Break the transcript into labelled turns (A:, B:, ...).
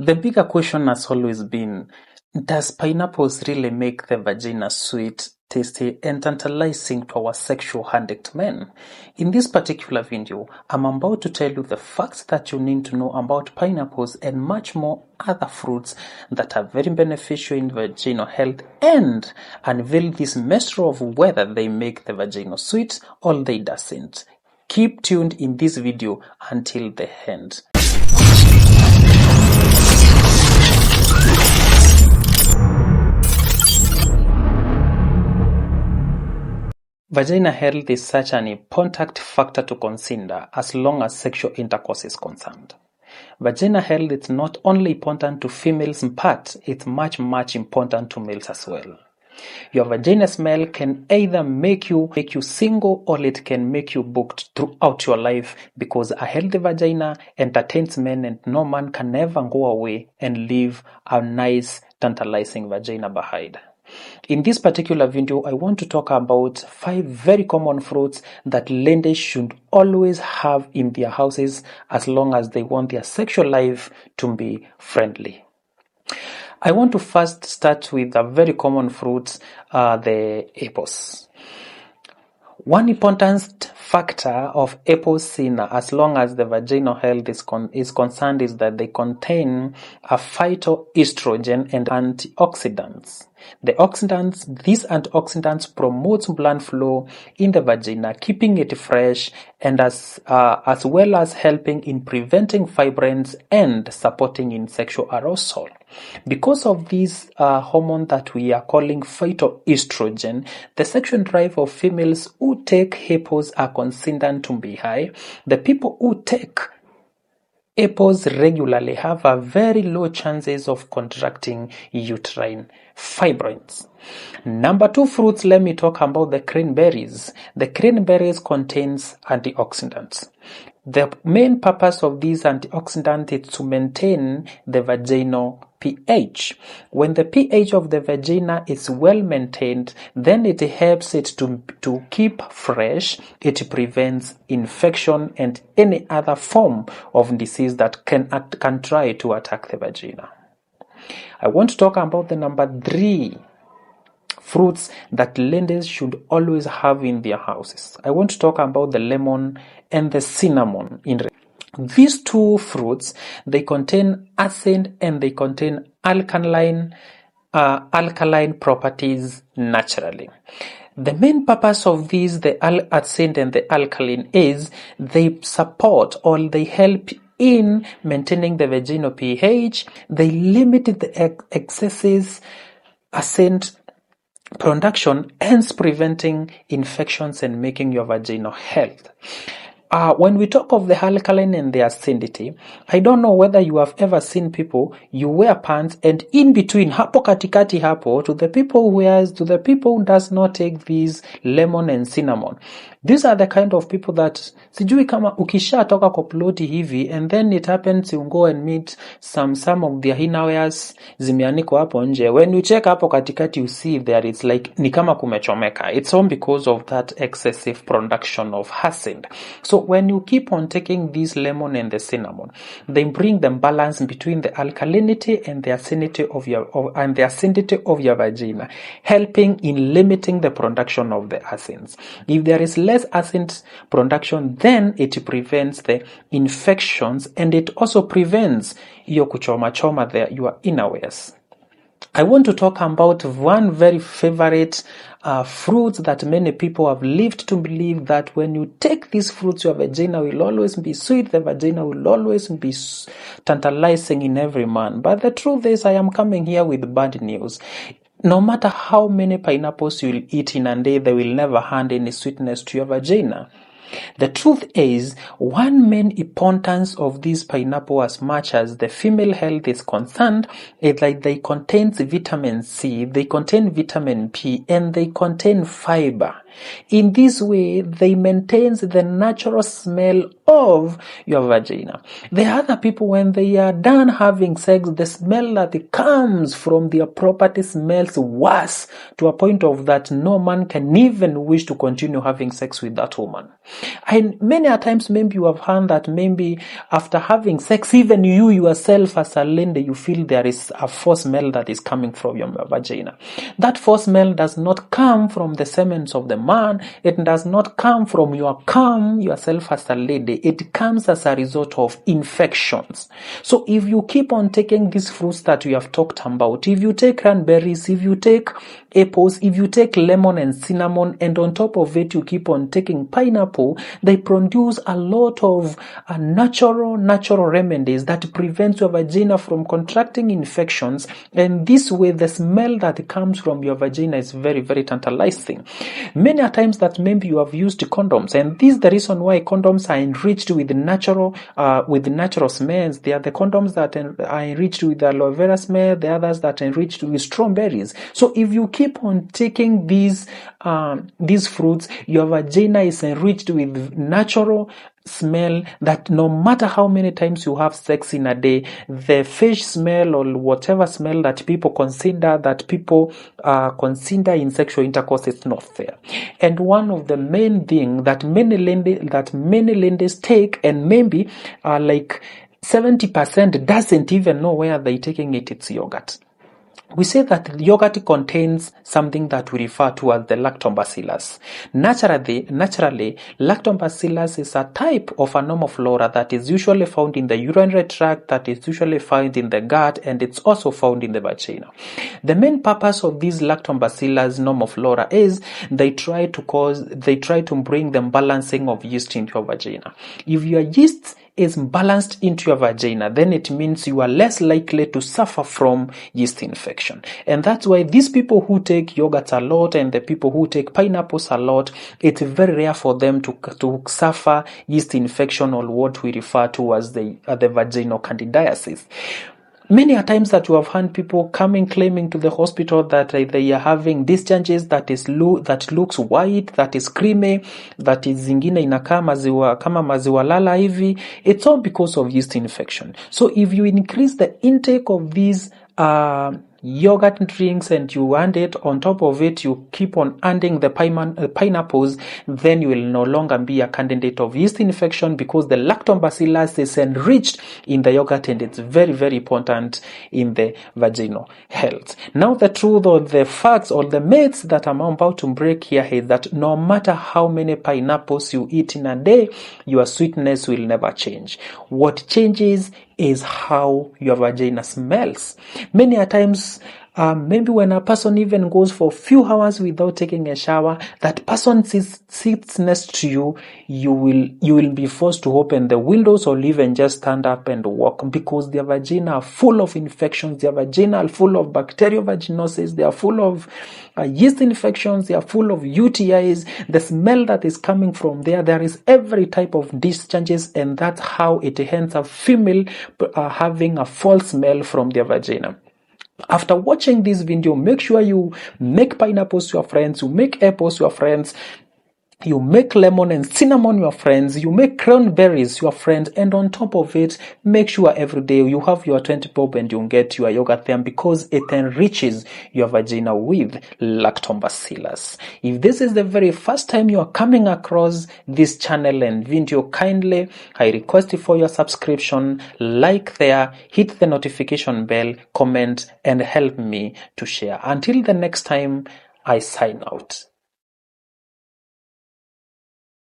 A: The bigger question has always been, does pineapples really make the vagina sweet, tasty, and tantalizing to our sexual addict men? In this particular video, I'm about to tell you the facts that you need to know about pineapples and much more other fruits that are very beneficial in vaginal health, and unveil this mystery of whether they make the vagina sweet or they doesn't. Keep tuned in this video until the end. Vagina health is such an important factor to consider as long as sexual intercourse is concerned. Vagina health is not only important to females but it's much important to males as well. Your vagina smell can either make you single or it can make you booked throughout your life, because a healthy vagina entertains men and no man can ever go away and leave a nice tantalizing vagina behind. In this particular video, I want to talk about 5 very common fruits that ladies should always have in their houses as long as they want their sexual life to be friendly. I want to first start with a very common fruit, the apples. One important factor of apples in as long as the vaginal health is concerned is that they contain a phytoestrogen and antioxidants. These antioxidants promote blood flow in the vagina, keeping it fresh, and as well as helping in preventing fibroids and supporting in sexual arousal. Because of this hormone that we are calling phytoestrogen, the sexual drive of females who take apples are considered to be high. The people who take apples regularly have a very low chances of contracting uterine fibroids. Number 2 fruits, let me talk about the cranberries. The cranberries contains antioxidants. The main purpose of these antioxidants is to maintain the vaginal pH. When the pH of the vagina is well maintained, then it helps it to keep fresh. It prevents infection and any other form of disease that can try to attack the vagina. I want to talk about the number 3 fruits that ladies should always have in their houses. I want to talk about the lemon and the cinnamon. These 2 fruits, they contain acid and they contain alkaline properties naturally. The main purpose of these, the acid and the alkaline, is they support or they help in maintaining the vaginal pH. They limit the excessive acid production, hence preventing infections and making your vaginal health. When we talk of the alkaline and the acidity, I don't know whether you have ever seen people, you wear pants and in between, hapo katikati hapo, to the people who does not take these lemon and cinnamon. These are the kind of people that, sijui kama ukisha toka kwa ploti hivi, and then it happens you go and meet some of their innerwears zimeanikwa hapo nje. When you check hapo katikati, you see there it's like, ni kama kumechomeka. It's all because of that excessive production of acid. So when you keep on taking this lemon and the cinnamon, they bring the balance between the alkalinity and the acidity of your vagina, helping in limiting the production of the acids. If there is less acid production, then it prevents the infections and it also prevents your kuchoma your innerwears. I want to talk about one very favorite fruit that many people have lived to believe that when you take these fruits, your vagina will always be sweet, the vagina will always be tantalizing in every man. But the truth is, I am coming here with bad news. No matter how many pineapples you will eat in a day, they will never add any sweetness to your vagina. The truth is, one main importance of these pineapple, as much as the female health is concerned, is that they contain vitamin C, they contain vitamin P, and they contain fiber. In this way, they maintain the natural smell of your vagina. The other people, when they are done having sex, the smell that comes from their property smells worse, to a point of that no man can even wish to continue having sex with that woman. And many a times, maybe you have heard that maybe after having sex, even you yourself as a lady, you feel there is a foul smell that is coming from your vagina. That foul smell does not come from the semens of the man. It does not come from your cum yourself as a lady. It comes as a result of infections. So if you keep on taking these fruits that we have talked about, if you take cranberries, if you take apples, if you take lemon and cinnamon, and on top of it you keep on taking pineapple, they produce a lot of natural remedies that prevent your vagina from contracting infections. And this way, the smell that comes from your vagina is very, very tantalizing. Many a times that maybe you have used condoms, and this is the reason why condoms are enriched with natural smells. They are the condoms that are enriched with aloe vera smell, the others that are enriched with strawberries. So if you keep on taking these fruits, your vagina is enriched with natural smell that no matter how many times you have sex in a day, the fish smell or whatever smell that people consider in sexual intercourse is not there. And one of the main thing that many ladies take, and maybe like 70% doesn't even know where they're taking it, it's yogurt. We say that yogurt contains something that we refer to as the lactobacillus. Naturally, lactobacillus is a type of a normoflora that is usually found in the urinary tract, that is usually found in the gut, and it's also found in the vagina. The main purpose of these lactobacillus normoflora is they try to bring the balancing of yeast into your vagina. If your yeast is balanced into your vagina, then it means you are less likely to suffer from yeast infection. And that's why these people who take yogurt a lot and the people who take pineapples a lot, it's very rare for them to suffer yeast infection, or what we refer to as the vaginal candidiasis. Many a times that you have heard people claiming to the hospital that they are having discharges that looks white, that is creamy, that is zingine inakaa kama maziwa lala hivi. It's all because of yeast infection. So if you increase the intake of these yogurt drinks and you add it on top of it, you keep on adding the pineapples, then you will no longer be a candidate of yeast infection, because the lactobacillus is enriched in the yogurt, and it's very, very important in the vaginal health. Now, the truth or the facts or the myths that I'm about to break here is that no matter how many pineapples you eat in a day, your sweetness will never change. What changes is how your vagina smells. Many a times, maybe when a person even goes for a few hours without taking a shower, that person sits next to you, you will be forced to open the windows or even just stand up and walk, because their vagina are full of infections, their vagina are full of bacterial vaginosis, they are full of yeast infections, they are full of UTIs. The smell that is coming from there is every type of discharges, and that's how it ends up female having a foul smell from their vagina. After watching this video, make sure you make pineapples your friends, you make apples your friends, you make lemon and cinnamon your friends, you make cranberries your friends, and on top of it, make sure every day you have your 20 bob and you get your yogurt there, because it enriches your vagina with lactobacillus. If this is the very first time you are coming across this channel and video, kindly I request you for your subscription, like there, hit the notification bell, comment, and help me to share. Until the next time, I sign out.